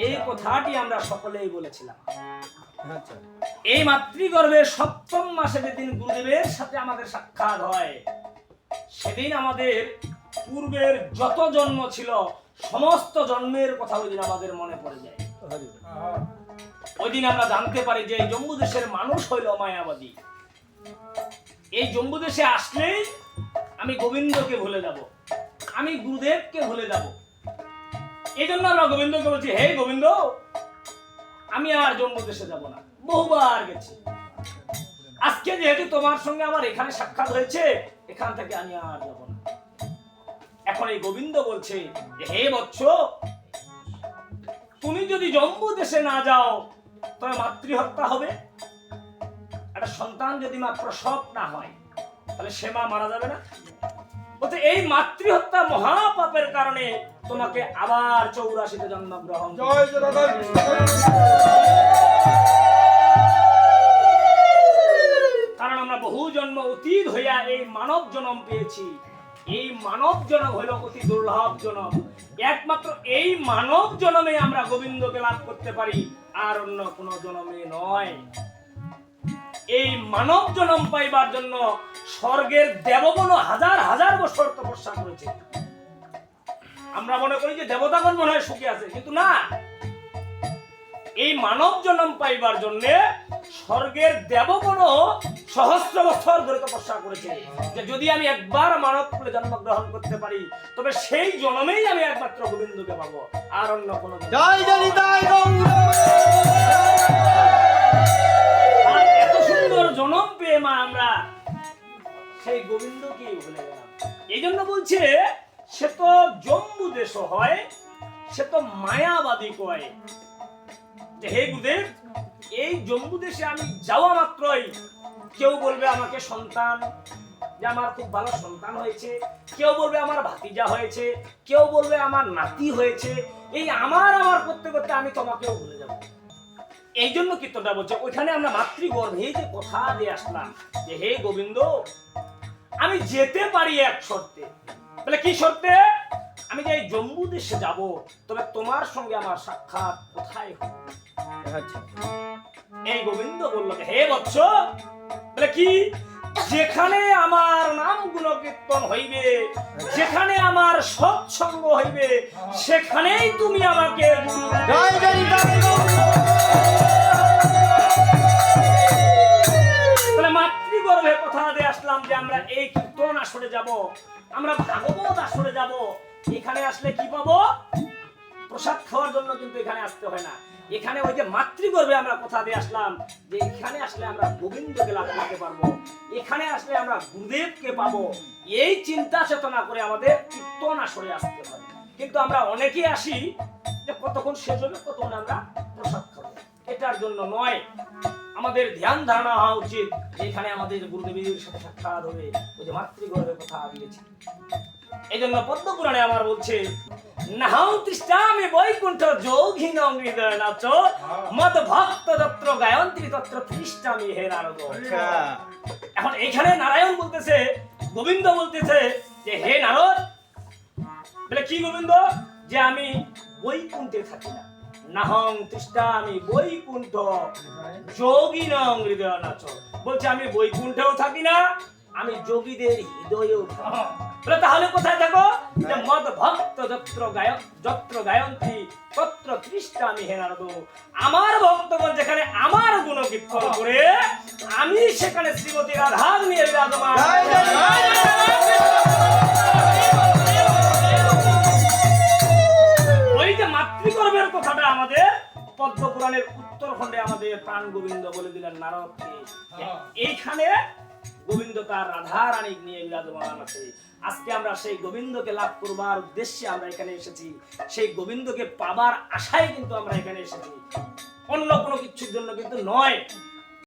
এই কথাটি আমরা সকলেই বলেছিলাম। এই মাতৃগর্ভের সপ্তম মাসে যেদিন গুরুদেবের সাথে আমাদের সাক্ষাৎ হয়, সেদিন আমাদের পূর্বের যত জন্ম ছিল সমস্ত জন্মের কথা ওই দিন আমাদের মনে পড়ে যায়। ওই দিন আমরা জানতে পারি যে জম্বুদেশের মানুষ হইল মায়াবাদী। এই জম্বুদেশে আসলেই আমি গোবিন্দকে ভুলে যাব, আমি গুরুদেবকে ভুলে যাব। এই জন্য আমরা গোবিন্দকে বলছি, হে গোবিন্দ, আমি আর জম্বুদেশে যাব না, বহুবার গেছি। আজকে যেহেতু তোমার সঙ্গে আমার এখানে সাক্ষাৎ হয়েছে, এখান থেকে আমি আর যাব না। এখন এই গোবিন্দ বলছে, হে বৎস, তুমি যদি জম্বুদেশে না যাও তবে মাতৃহত্যা হবে। একটা সন্তান যদি মা প্রসব না হয় তাহলে সে মা মারা যাবে না? বলতে এই মাতৃহত্যা মহাপাপের কারণে তোমাকে আবার 84তে জন্মগ্রহণ। কারণ আমরা বহু জন্ম অতীত হইয়া এই মানব জন্ম পেয়েছি। এই মানব জন্ম হইল অতি দুর্লভ জন্ম। একমাত্র এই মানব জন্মে আমরা গোবিন্দকে লাভ করতে পারি, আর অন্য কোন জন্মে নয়। এই মানব জন্ম পাইবার জন্য স্বর্গের দেবগণ হাজার হাজার বছর তপস্যা করেছে। আমরা মনে করি যে দেবতাগণ মনে হয় সুখী আছে, কিন্তু না। এই মানব জন্ম পাইবার জন্য স্বর্গের দেবগণ সহস্র বছর ধরে তপস্যা করেছে যে যদি আমি একবার মানব কুলে জন্মগ্রহণ করতে পারি তবে সেই জন্মেই আমি একমাত্র গোবিন্দকে পাবো, আর অন্য কোনো। এত সুন্দর জন্ম পেয়ে মা আমরা সেই গোবিন্দকে ভুলে গেলাম। এই জন্য বলছে, সে তো জম্বু দেশ হয়, সে তো মায়াবাদী কয়। হে গুরুদেব, এই জম্বু দেশে আমি যাওয়া মাত্রই কেউ বলবে আমাকে সন্তান, যে আমার খুব ভালো সন্তান হয়েছে, কেউ বলবে আমার ভাতিজা হয়েছে, কেউ বলবে আমার নাতি হয়েছে। এই আমার করতে করতে আমি তোমাকেও ভুলে যাব। এই জন্য কীর্তনটা বলছে, ওইখানে আমরা মাতৃগর্ভে যে কথা দিয়ে আসলাম যে হে গোবিন্দ, আমি যেতে পারি এক শর্তে। বলে কি শর্তে? আমি যে এই জম্বু দেশে যাব, তবে তোমার সঙ্গে আমার সাক্ষাৎ কোথায় হবে? এই গোবিন্দ বলল, হে বৎস, বলে কি? যেখানে আমার নাম গুণ কীর্তন হইবে, যেখানে আমার সৎসঙ্গ হইবে, সেখানেই তুমি আমাকে। মাতৃগর্ভে কথা দিয়ে আসলাম যে আমরা এই কীর্তন আসরে যাব, আমরা ভাগবত আসরে যাব। এখানে আসলে কি পাবো? প্রসাদ খাওয়ার জন্য কিন্তু এখানে আসতে হয় না। এখানে ওই যে মাতৃগর্ভে আমরা কথা দিয়ে আসলাম যে এখানে আসলে আমরা গোবিন্দকে লাভ করতে পারবো, এখানে আসলে আমরা গুরুদেবকে পাবো। এই চিন্তা চেতনা করে আমাদের কীর্তন আসরে আসতে হয়। কিন্তু আমরা অনেকেই আসি যে কতক্ষণ শেষ হবে, কতক্ষণ আমরা প্রসাদ খাবো, এটার জন্য নয়। আমাদের ধ্যান ধারণা হওয়া উচিত এখানে আমাদের গুরুদেবের সাথে সাক্ষাৎ হবে, ওই যে মাতৃগর্ভে কথা দিয়েছে। এই জন্য পদ্মপুরাণে আমার বলছে, নাহং তৃষ্ণামি বৈকুণ্ঠ যোগিনং হৃদয়ে নাচ মদ ভক্ত তত্র গায়ন্ত্রী তত্র তৃষ্ণামি হে নারদ। এখন এখানে নারায়ণ বলতেছে, গোবিন্দ বলতেছে যে হে নারদ, বলে কি গোবিন্দ? যে আমি বৈকুণ্ঠে থাকি না। নাহং তৃষ্ণামি বৈকুণ্ঠ যোগিনং হৃদয়ে নাচ, বলছে আমি বৈকুণ্ঠেও থাকি না, আমি যোগীদের হৃদয়েও থাকি না। তাহলে কোথায় থাকো? যে মদ ভক্ত যত্র গায়ন্ত্রী তত্র তৃষ্ণামি হে নারদ। আমার ভক্তগণ যেখানে আমার গুণ কীর্তন করে, আমি সেখানে শ্রীমতী রাধা নিয়ে বিরাজমান। ওই যে মাতৃগর্ভের কথাটা আমাদের পদ্মপুরাণের উত্তরখণ্ডে আমাদের প্রাণ গোবিন্দ বলে দিলেন নারদকে। এইখানে গোবিন্দ তার রাধা রানী নিয়ে বিরাজমান আছে। আজকে আমরা সেই গোবিন্দকে লাভ করবার উদ্দেশ্যে আমরা এখানে এসেছি, সেই গোবিন্দকে পাবার আশায় কিন্তু আমরা এখানে এসেছি, অন্য কোনো কিছুর জন্য কিন্তু নয়।